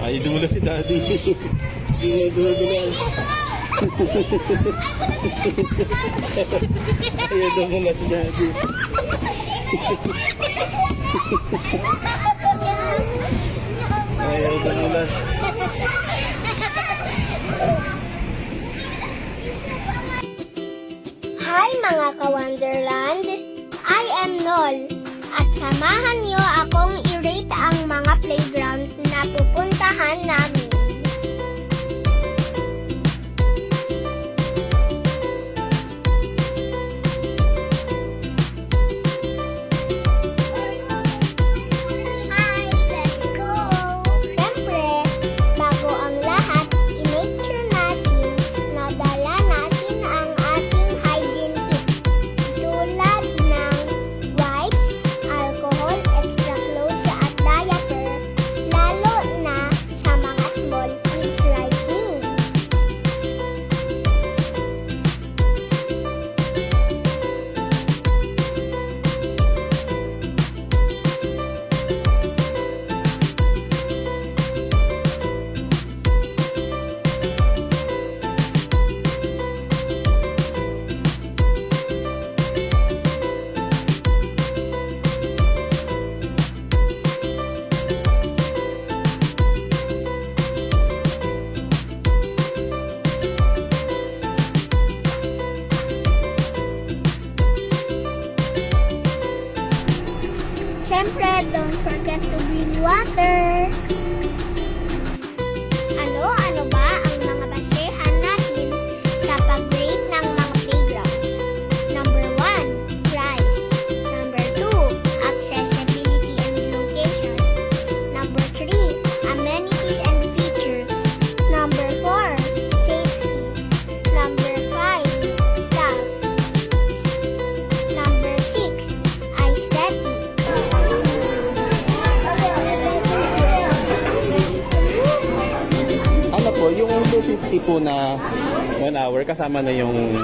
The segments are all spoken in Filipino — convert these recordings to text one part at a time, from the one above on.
Ay, dumulas si Daddy. Dumulas. Ay, dumulas si Daddy. Ay, dumulas. Hi mga ka-Wonderland! I am Nol at samahan niyo akong i-rate ang mga playground na pupuntahan namin. Hi! Let's go! Siyempre, bago ang lahat, i-make sure natin na dala natin ang ating hygiene kit tulad ng wipes, alcohol, extra clothes at diaper, lalo na sa mga small kids like me. Siyempre, don't forget to bring water. Ano ba ang mga basehan natin sa pag-rate ng mga playgrounds? Number 1, price. Number 2, accessibility and location. Number 3, amenities and features. Number 4, safety. Number 5, staff. Number 6, aesthetic. Ano po, yung 250 po na 1 hour, kasama na yung...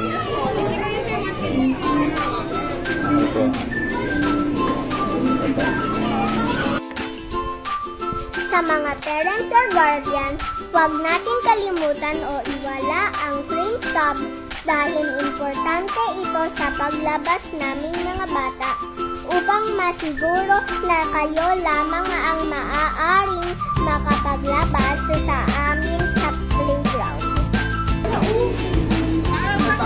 Ano po? Sa mga parents or guardians, huwag natin kalimutan o iwala ang crane stop dahil importante ito sa paglabas naming mga bata upang masiguro na kayo lamang ang maaaring makapaglabas sa amin sa playground. Okay po.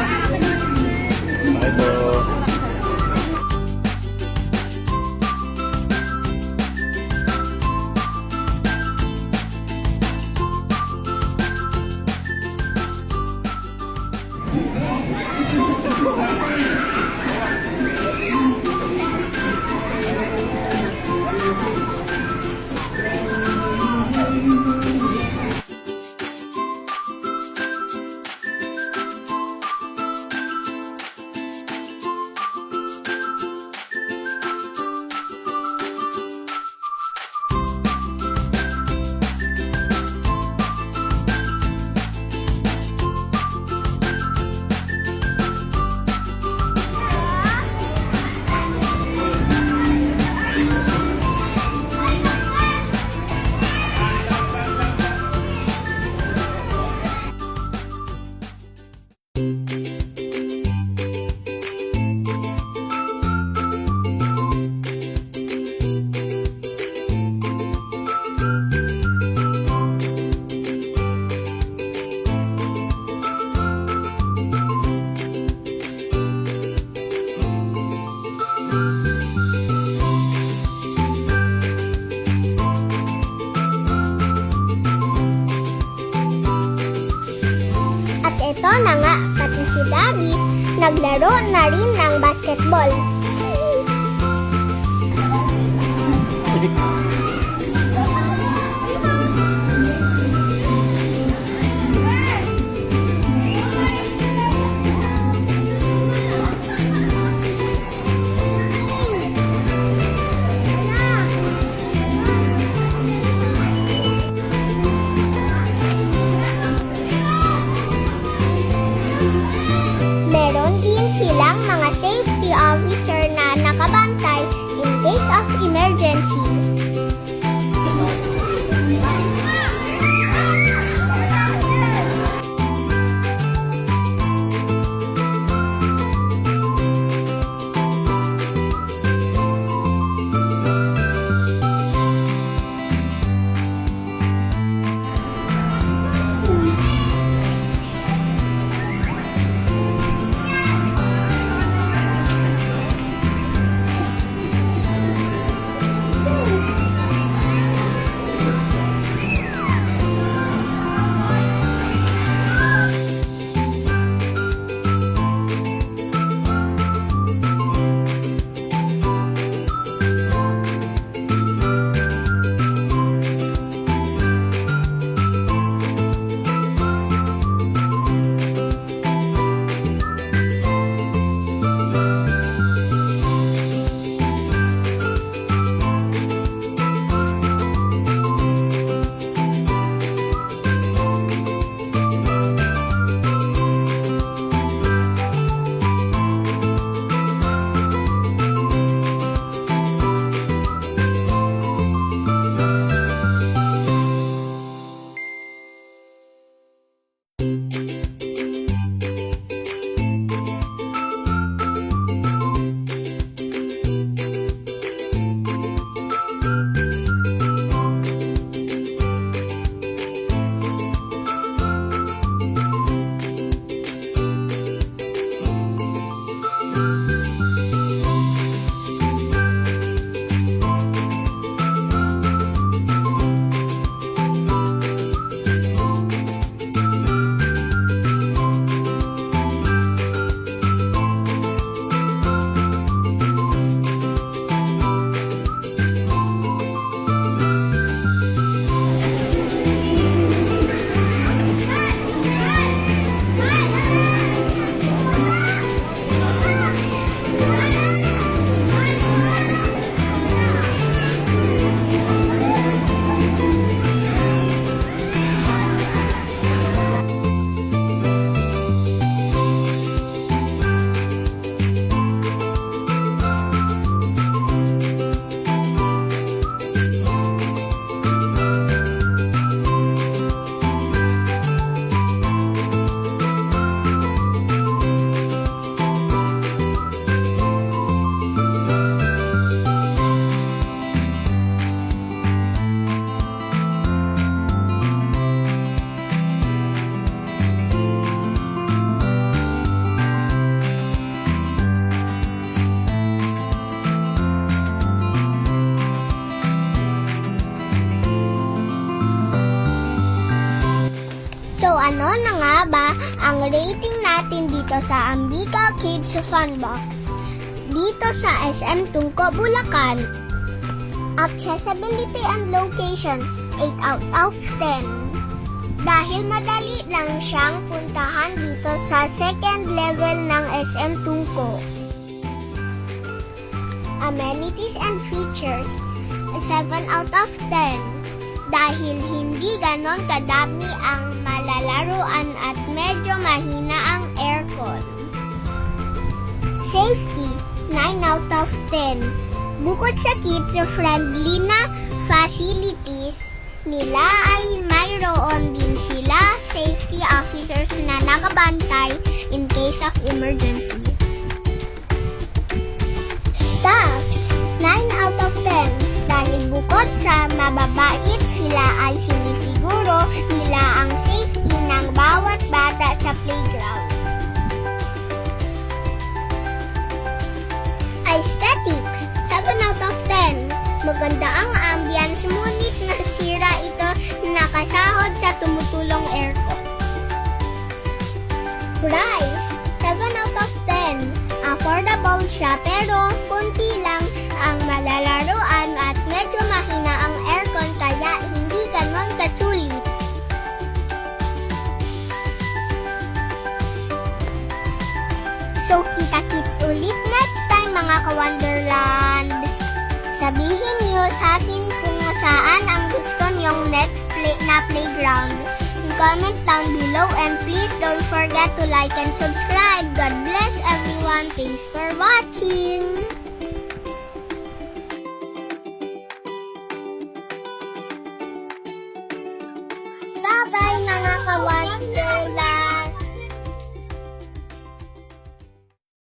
Ito na nga, pati si Daddy, naglaro na rin ng basketball. Meron din silang mga safety officer na nakabantay in case of emergency. Ano na nga ba ang rating natin dito sa Ambika Kids Funbox? Dito sa SM Tungko, Bulacan. Accessibility and location, 8 out of 10. Dahil madali lang siyang puntahan dito sa second level ng SM Tungko. Amenities and features, 7 out of 10. Dahil hindi ganon kadami ang malalaruan at medyo mahina ang aircon. Safety, 9 out of 10. Bukod sa kids-friendly na facilities nila ay mayroon din sila safety officers na nakabantay in case of emergency. Staffs, 9 out of 10. Dahil bukod sa mababait, sila ay sinisiguro nila ang safety ng bawat bata sa playground. Aesthetics, 7 out of 10. Maganda ang ambience, ngunit nasira ito nakasahod sa tumutulong aircon. Price, 7 out of 10. Affordable siya pero kunti lang ang malalaruan at medyo mahina ang aircon kaya hindi ganon kasulit. So kita-kits ulit next time mga ka-Wonderland. Sabihin niyo sa akin kung saan ang gusto niyong next na playground. Comment down below and please don't forget to like and subscribe. God bless everyone. Thanks for watching. Bye-bye mga ka-Wonder.